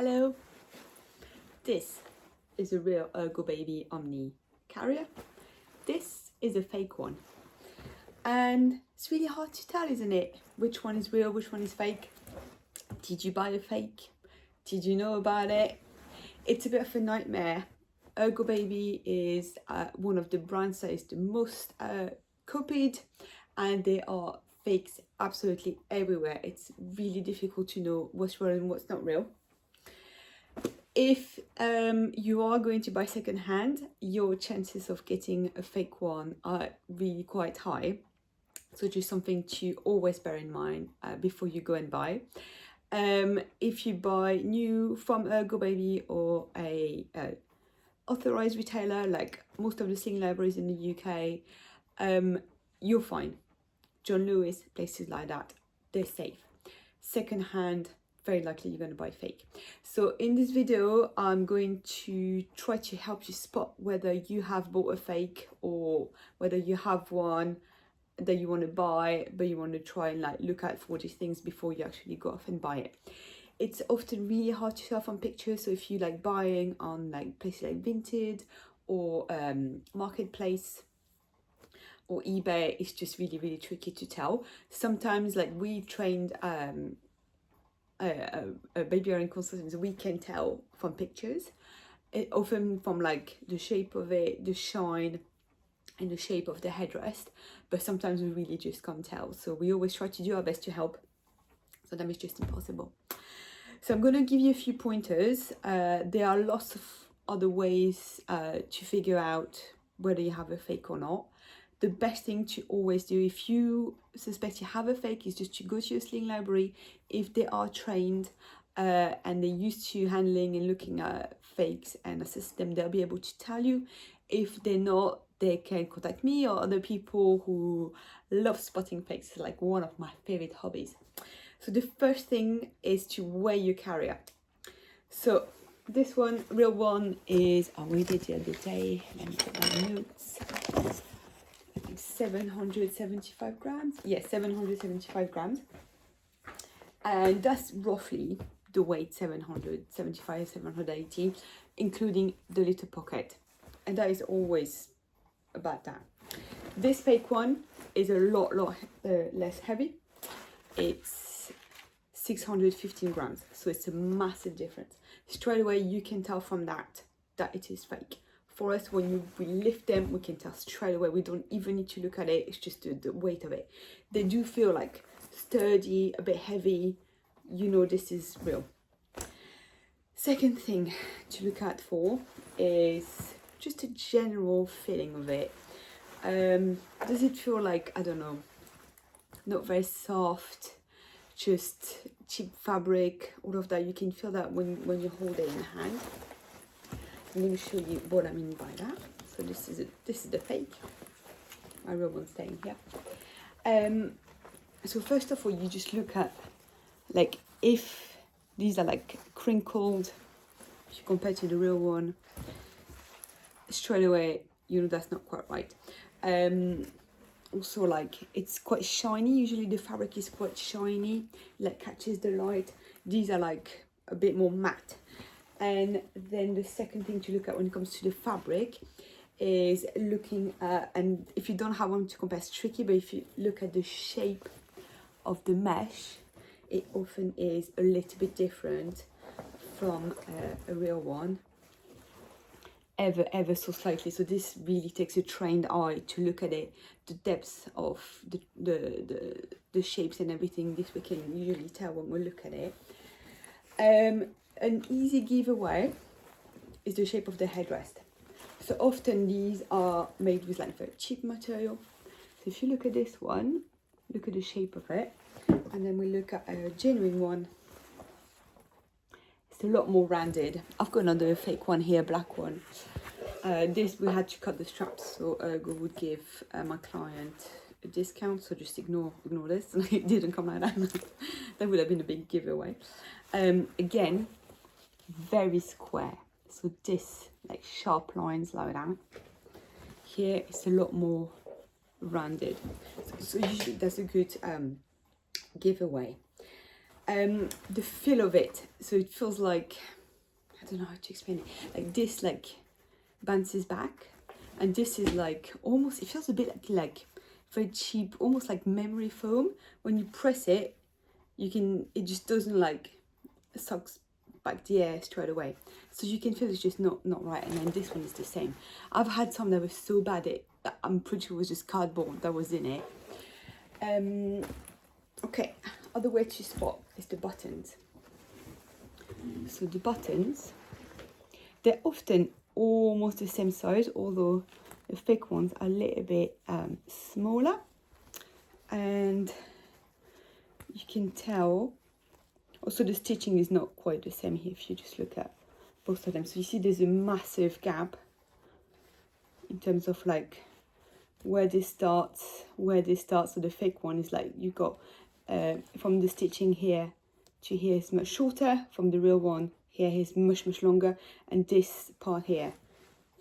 Hello, this is a real Ergobaby Omni carrier. This is a fake one, and it's really hard to tell, isn't it? Which one is real, which one is fake? Did you buy a fake? Did you know about it? It's a bit of a nightmare. Ergobaby is one of the brands that is the most copied, and there are fakes absolutely everywhere. It's really difficult to know what's real and what's not real. If you are going to buy secondhand, your chances of getting a fake one are really quite high. So just something to always bear in mind before you go and buy. If you buy new from Ergobaby or a authorised retailer, like most of the sling libraries in the UK, you're fine. John Lewis, places like that, they're safe. Secondhand, very likely you're going to buy fake. So in this video, I'm going to try to help you spot whether you have bought a fake or whether you have one that you want to buy, but you want to try and look out for these things before you actually go off and buy it. It's often really hard to tell from pictures. So if you like buying on places like Vinted or Marketplace or eBay, it's just really tricky to tell. Sometimes we trained baby wearing consultants, we can tell from pictures, often from the shape of it, the shine and the shape of the headrest, but sometimes we really just can't tell. So we always try to do our best to help. Sometimes it's just impossible. So I'm going to give you a few pointers. There are lots of other ways to figure out whether you have a fake or not. The best thing to always do if you suspect you have a fake is just to go to your sling library. If they are trained and they're used to handling and looking at fakes and assess them, they'll be able to tell you. If they're not, they can contact me or other people who love spotting fakes. It's like one of my favorite hobbies. So the first thing is to weigh your carrier. So this one, real one, is, I weighed it the other day. Let me put my notes. 775 grams. Yes, 775 grams. And that's roughly the weight, 775, 780, including the little pocket. And that is always about that. This fake one is a lot less heavy. It's 615 grams. So it's a massive difference. Straight away, you can tell from that it is fake. For us, when we lift them, we can tell straight away. We don't even need to look at it. It's just the weight of it. They do feel sturdy, a bit heavy. You know this is real. Second thing to look out for is just a general feeling of it. Does it feel I don't know, not very soft, just cheap fabric, all of that? You can feel that when you hold it in hand. Let me show you what I mean by that. So this is the fake. My real one's staying here. So first of all, you just look at if these are crinkled. If you compare to the real one, straight away you know that's not quite right. Also it's quite shiny. Usually the fabric is quite shiny, catches the light. These are a bit more matte. And then the second thing to look at when it comes to the fabric is looking at, and if you don't have one to compare, it's tricky, but if you look at the shape of the mesh, it often is a little bit different from a real one, ever so slightly. So this really takes a trained eye to look at it, the depths of the shapes and everything. This we can usually tell when we look at it. An easy giveaway is the shape of the headrest. So often these are made with very cheap material. So if you look at this one, look at the shape of it, and then we look at a genuine one. It's a lot more rounded. I've got another fake one here, black one. This we had to cut the straps, so Ergo would give my client a discount. So just ignore this. It didn't come like that. That would have been a big giveaway. Again, very square. So this sharp lines like that. Here it's a lot more rounded. So usually that's a good giveaway. The feel of it, so it feels like, I don't know how to explain it, like this like bounces back, and this is like almost, it feels a bit like very cheap, almost like memory foam. When you press it, you can, it just doesn't like sucks back the air straight away, so you can feel it's just not right. And then this one is the same. I've had some that was so bad that I'm pretty sure it was just cardboard that was in it. Okay, other way to spot is the buttons. So the buttons, they're often almost the same size, although the fake ones are a little bit smaller, and you can tell also the stitching is not quite the same here if you just look at both of them. So you see there's a massive gap in terms of like where this starts. So the fake one is like, you got from the stitching here to here is much shorter, from the real one here is much longer, and this part here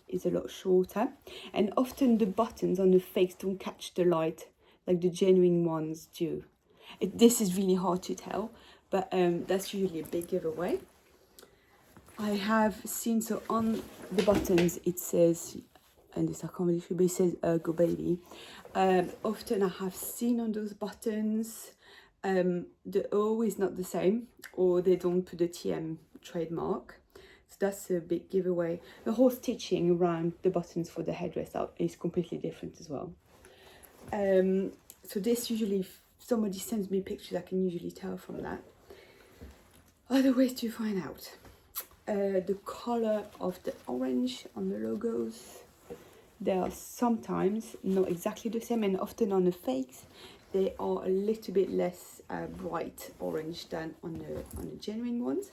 is a lot shorter. And often the buttons on the fakes don't catch the light like the genuine ones do. This is really hard to tell, but that's usually a big giveaway. I have seen, so on the buttons it says, and this I can't really show, but it says Ergobaby. Often I have seen on those buttons the O is not the same, or they don't put the TM trademark. So that's a big giveaway. The whole stitching around the buttons for the headdress is completely different as well. So this usually, if somebody sends me pictures, I can usually tell from that. Other ways to find out. The color of the orange on the logos. They are sometimes not exactly the same, and often on the fakes they are a little bit less bright orange than on the genuine ones.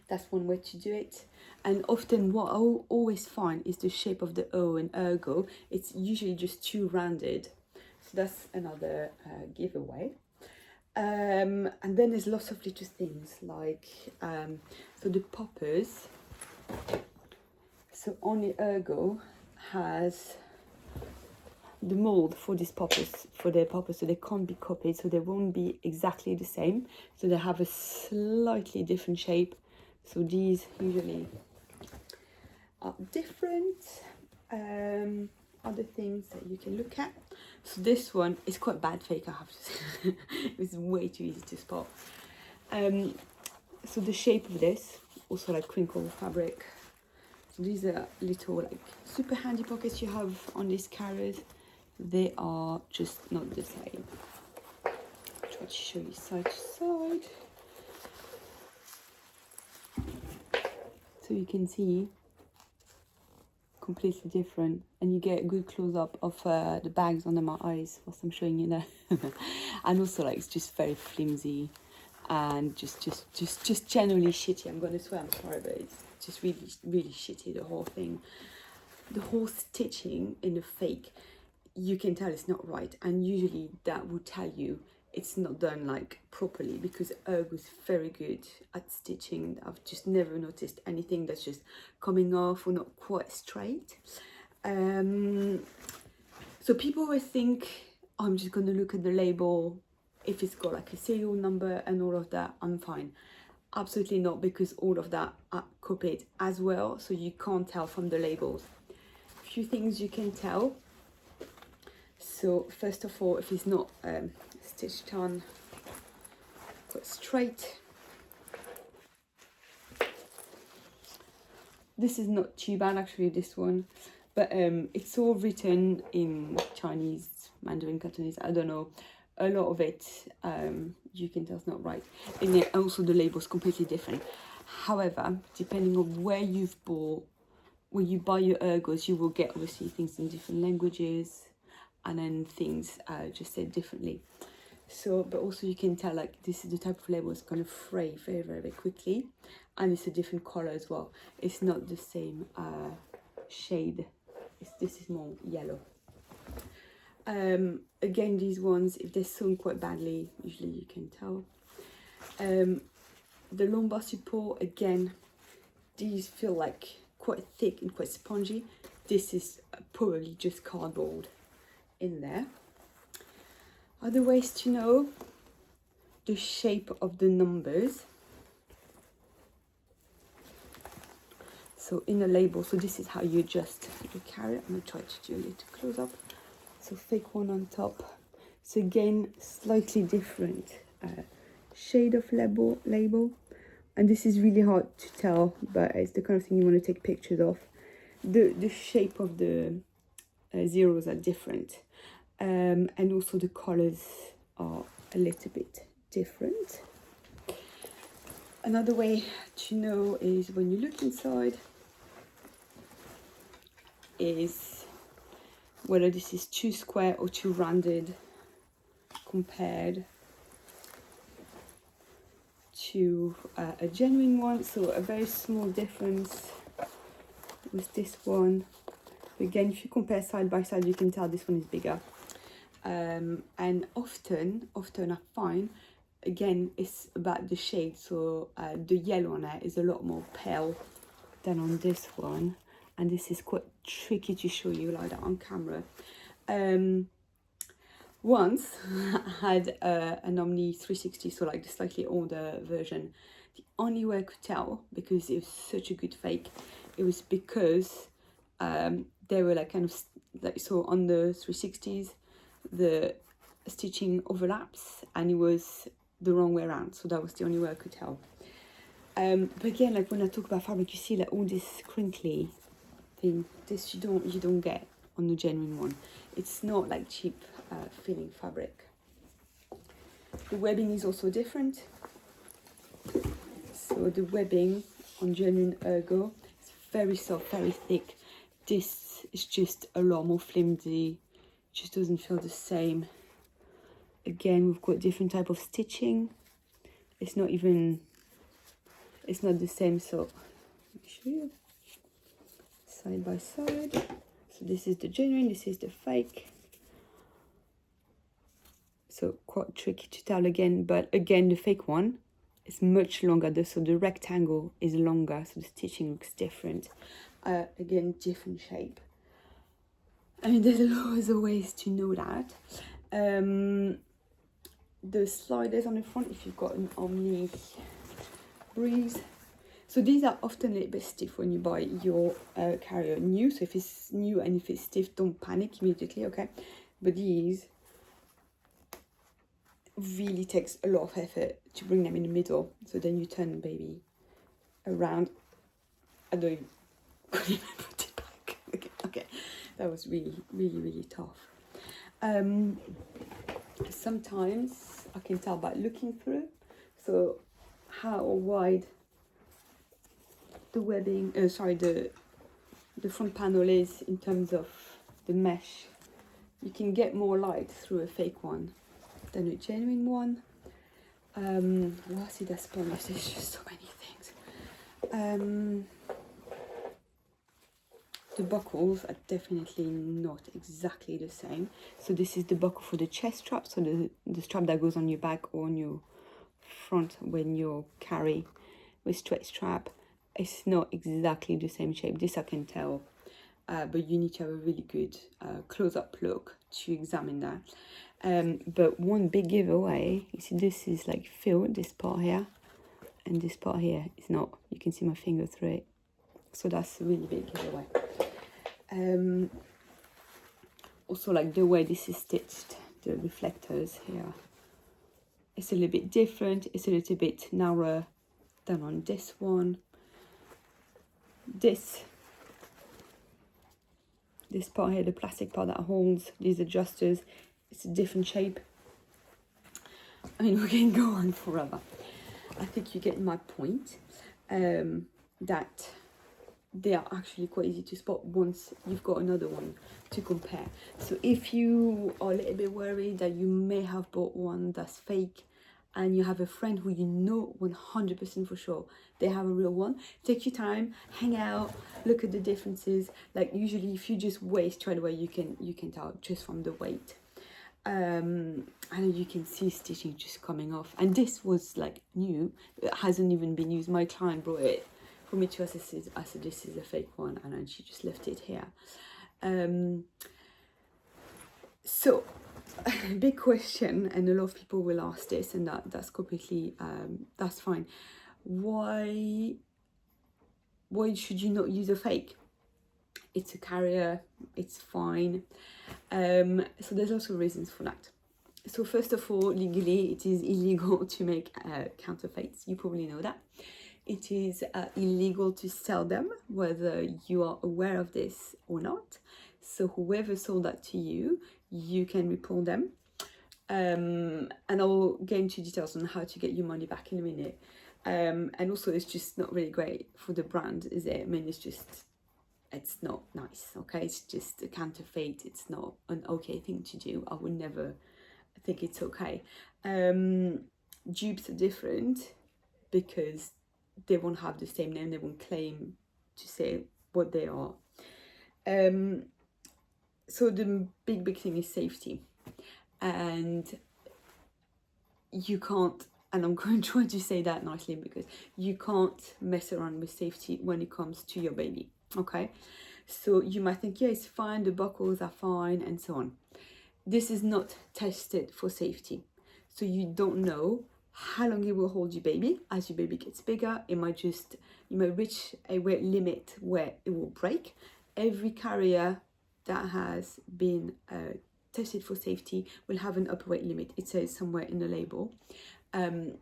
That's one way to do it. And often what I always find is the shape of the O and ergo. It's usually just too rounded. So that's another giveaway. And then there's lots of little things like, so the poppers. So only ergo has the mold for these poppers, for their poppers, so they can't be copied, so they won't be exactly the same, so they have a slightly different shape. So these usually are different. Other things that you can look at, so this one is quite bad fake, I have to say. It's way too easy to spot. So the shape of this, also like crinkle fabric. So these are little like super handy pockets you have on these carriers. They are just not the same. I'll try to show you side to side. So you can see completely different, and you get a good close-up of the bags under my eyes whilst I'm showing you there. And also like it's just very flimsy and just generally shitty. I'm gonna swear, I'm sorry, but it's just really shitty, the whole thing. The whole stitching in the fake, you can tell it's not right, and usually that will tell you it's not done like properly, because Ergo is very good at stitching. I've just never noticed anything that's just coming off or not quite straight. So people always think, oh, I'm just going to look at the label, if it's got like a serial number and all of that, I'm fine. Absolutely not, because all of that are copied as well, so you can't tell from the labels. A few things you can tell. So first of all, if it's not stitched on quite straight, this is not too bad actually, this one, but it's all written in Chinese, Mandarin, Cantonese, I don't know. A lot of it you can tell it's not right, and then also the label's completely different. However, depending on where you've bought, when you buy your ergos, you will get obviously things in different languages, and then things just said differently. So, but also you can tell like this is the type of label that's going to fray very quickly, and it's a different color as well. It's not the same shade. This is more yellow. Again, these ones, if they're sewn quite badly, usually you can tell. The lumbar support, again, these feel like quite thick and quite spongy. This is probably just cardboard in there. Other ways to know, the shape of the numbers. So in a label, so this is how you adjust the carrier. I'm going to try to do a little close up. So fake one on top. So again, slightly different shade of label. And this is really hard to tell, but it's the kind of thing you want to take pictures of. The shape of the zeros are different. And also the colors are a little bit different. Another way to know is when you look inside is whether this is too square or too rounded compared to a genuine one. So a very small difference with this one. Again, if you compare side by side, you can tell this one is bigger. And often I find, again, it's about the shade. So the yellow on it is a lot more pale than on this one. And this is quite tricky to show you like that on camera. Once I had an Omni 360, so like the slightly older version. The only way I could tell, because it was such a good fake, it was because they were like kind of like, so on the 360s, the stitching overlaps and it was the wrong way around. So that was the only way I could tell. But again, like when I talk about fabric, you see like all this crinkly thing. This you don't get on the genuine one. It's not like cheap feeling fabric. The webbing is also different. So the webbing on genuine Ergo is very soft, very thick. This is just a lot more flimsy. Just doesn't feel the same. Again, we've got different type of stitching. It's not the same. So let me show you side by side. So this is the genuine, this is the fake. So quite tricky to tell again, but again the fake one is much longer. So the rectangle is longer, so the stitching looks different. Again, different shape. I mean, there's loads of ways to know that. The sliders on the front, if you've got an Omni Breeze. So these are often a little bit stiff when you buy your carrier new. So if it's new and if it's stiff, don't panic immediately, okay? But these really takes a lot of effort to bring them in the middle. So then you turn the baby around. I don't even put it back. Okay. That was really tough. Sometimes I can tell by looking through. So how wide the webbing, the front panel is in terms of the mesh. You can get more light through a fake one than a genuine one. Well, see, that's Polish. There's just so many things. The buckles are definitely not exactly the same. So this is the buckle for the chest strap, so the strap that goes on your back or on your front when you carry with straight strap. It's not exactly the same shape. This I can tell, but you need to have a really good close-up look to examine that. But one big giveaway, you see this is like filled, this part here, and this part here is not. You can see my finger through it. So that's a really big giveaway. Also, like the way this is stitched, the reflectors here, it's a little bit different. It's a little bit narrower than on this one. This part here, the plastic part that holds these adjusters, it's a different shape. I mean, we can go on forever. I think you get my point, that they are actually quite easy to spot once you've got another one to compare. So if you are a little bit worried that you may have bought one that's fake and you have a friend who you know 100% for sure they have a real one, take your time, hang out, look at the differences. Like usually if you just weigh straight away, you can tell just from the weight. And you can see stitching just coming off. And this was like new, it hasn't even been used. My client brought it for me to assess it. I said this is a fake one, and then she just left it here. So big question, and a lot of people will ask this, and that's completely that's fine. Why should you not use a fake? It's a carrier, it's fine. So there's also reasons for that. So first of all, legally, it is illegal to make counterfeits. You probably know that. It is illegal to sell them, whether you are aware of this or not. So whoever sold that to you, you can report them. And I'll get into details on how to get your money back in a minute. And also, it's just not really great for the brand, is it? I mean, it's not nice, okay? It's just a counterfeit. It's not an okay thing to do. I would never think it's okay. Dupes are different because they won't have the same name. They won't claim to say what they are. So the big thing is safety. And you can't, and I'm going to try to say that nicely, because you can't mess around with safety when it comes to your baby, okay? So you might think, yeah, it's fine, the buckles are fine, and so on. This is not tested for safety. So you don't know how long it will hold your baby. As your baby gets bigger, you might reach a weight limit where it will break. Every carrier that has been tested for safety will have an upper weight limit. It says somewhere in the label. And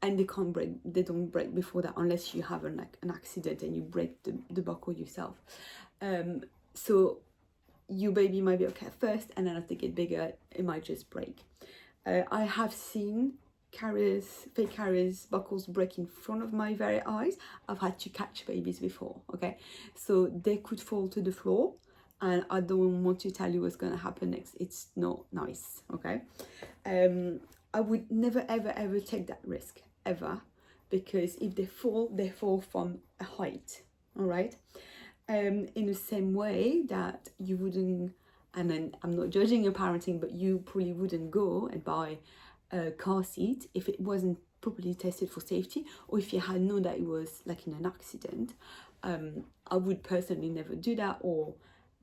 they can't break, they don't break before that, unless you have an accident and you break the buckle yourself. So your baby might be okay at first, and then as they get bigger, it might just break. I have seen fake carriers, buckles break in front of my very eyes. I've had to catch babies before, okay? So they could fall to the floor, and I don't want to tell you what's going to happen next. It's not nice, okay? I would never, ever take that risk, ever, because if they fall from a height, all right? In the same way that you wouldn't, and then I'm not judging your parenting, but you probably wouldn't go and buy a car seat if it wasn't properly tested for safety, or if you had known that it was like in an accident. I would personally never do that, or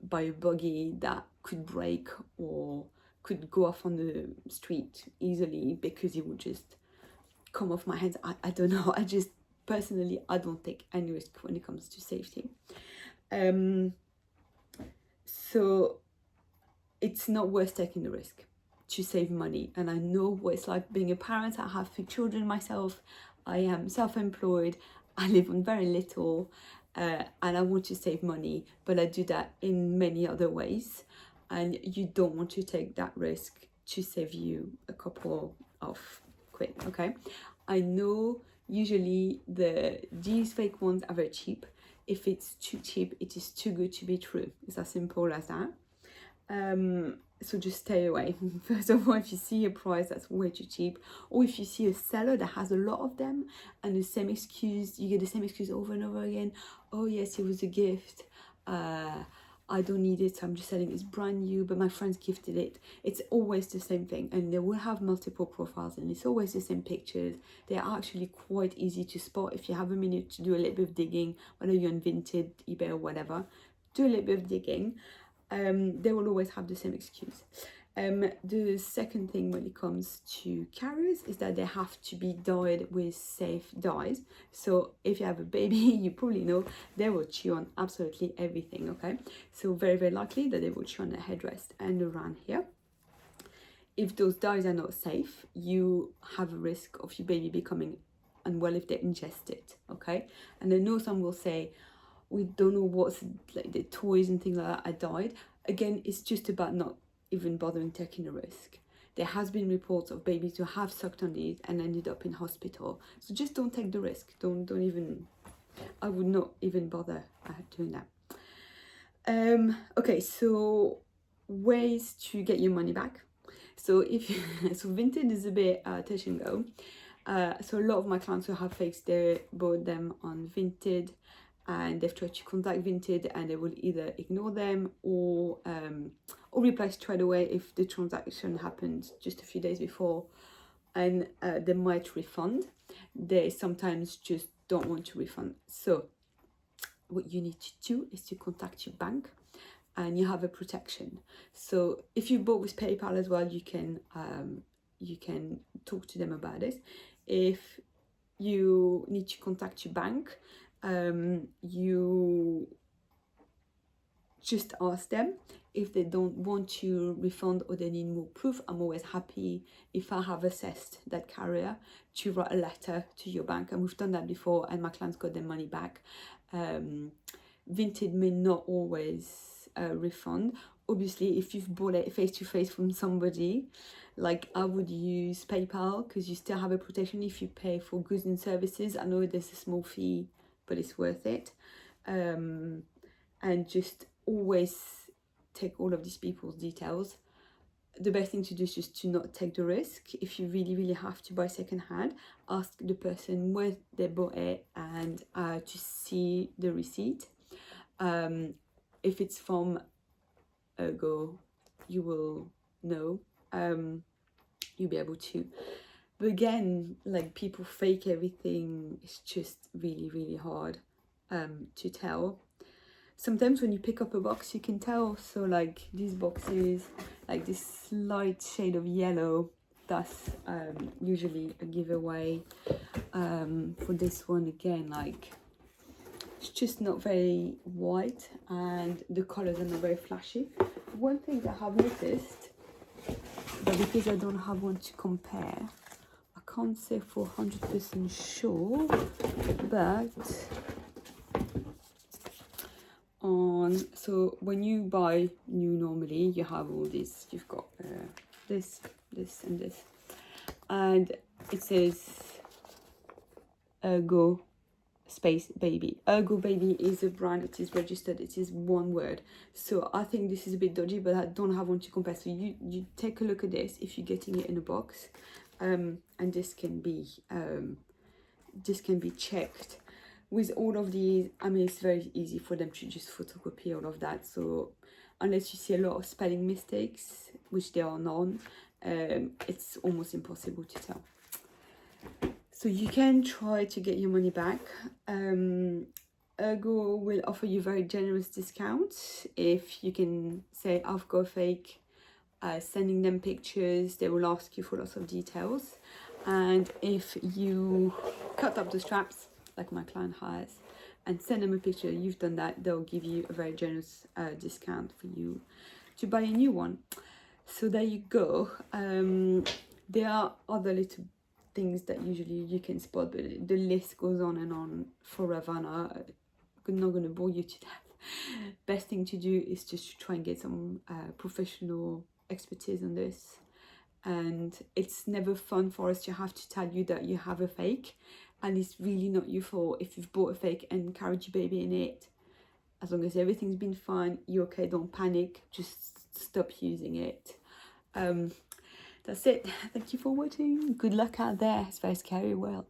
buy a buggy that could break or could go off on the street easily, because it would just come off my hands. I don't know. I just personally, I don't take any risk when it comes to safety. So it's not worth taking the risk to save money. And I know what it's like being a parent. I have 3 children myself. I am self-employed. I live on very little, and I want to save money, but I do that in many other ways. And you don't want to take that risk to save you a couple of quid, okay? I know usually these fake ones are very cheap. If it's too cheap, it is too good to be true. It's as simple as that. So just stay away. First of all, if you see a price that's way too cheap, or if you see a seller that has a lot of them and the same excuse, you get the same excuse over and over again. Oh yes, it was a gift. I don't need it, so I'm just selling it. It's brand new, but my friends gifted it. It's always the same thing, and they will have multiple profiles, and it's always the same pictures. They are actually quite easy to spot if you have a minute to do a little bit of digging, whether you're on Vinted, eBay, or whatever. Do a little bit of digging. They will always have the same excuse. The second thing when it comes to carriers is that they have to be dyed with safe dyes. So if you have a baby, you probably know they will chew on absolutely everything, okay? So very likely that they will chew on the headrest and around here. If those dyes are not safe, you have a risk of your baby becoming unwell if they ingest it, okay? And I know some will say, we don't know what's like the toys and things like that are dyed. Again, it's just about not even bothering taking a risk. There has been reports of babies who have sucked on these and ended up in hospital. So just don't take the risk. Don't even, I would not even bother doing that. Okay, so ways to get your money back. So if you, so Vinted is a bit touch and go. So a lot of my clients who have fakes, they bought them on Vinted, and they've tried to contact Vinted, and they will either ignore them or reply straight away if the transaction happened just a few days before, and they might refund. They sometimes just don't want to refund. So what you need to do is to contact your bank. and you have a protection. So if you bought with PayPal as well, you can talk to them about this. If you need to contact your bank, you just ask them. If they don't want to refund or they need more proof, I'm always happy, if I have assessed that carrier, to write a letter to your bank, and we've done that before and my clients got their money back. Vinted may not always refund. Obviously, if you've bought it face to face from somebody, like I would use PayPal, because you still have a protection if you pay for goods and services. I know there's a small fee, but it's worth it. And just always take all of these people's details. The best thing to do is just to not take the risk. If you really have to buy secondhand, ask the person where they bought it and to see the receipt. If it's from Ergo, you will know. You'll be able to. But again, like, people fake everything. It's just really hard to tell. Sometimes when you pick up a box, you can tell. So like these boxes, like this slight shade of yellow, that's usually a giveaway. For this one, again, like, it's just not very white and the colors are not very flashy. One thing that I have noticed, but because I don't have one to compare, I can't say for 100% sure, but so when you buy new, normally you have all this, you've got this and this, and it says Ergo space baby. Ergobaby is a brand, it is registered, it is one word. So I think this is a bit dodgy, but I don't have one to compare. So you take a look at this if you're getting it in a box, and this can be checked. With all of these, I mean, it's very easy for them to just photocopy all of that. So unless you see a lot of spelling mistakes, which there are none, it's almost impossible to tell. So you can try to get your money back. Ergo will offer you very generous discounts if you can say, I've got a fake, sending them pictures. They will ask you for lots of details. And if you cut up the straps, like my client has, and send them a picture, you've done that, they'll give you a very generous discount for you to buy a new one. So there you go. There are other little things that usually you can spot, but the list goes on and on forever, and I'm not going to bore you to death. Best thing to do is just to try and get some professional expertise on this. And it's never fun for us to have to tell you that you have a fake, and it's really not your fault if you've bought a fake and carried your baby in it. As long as everything's been fine, you're okay, don't panic, just stop using it. That's it. Thank you for watching. Good luck out there. It's a very scary world.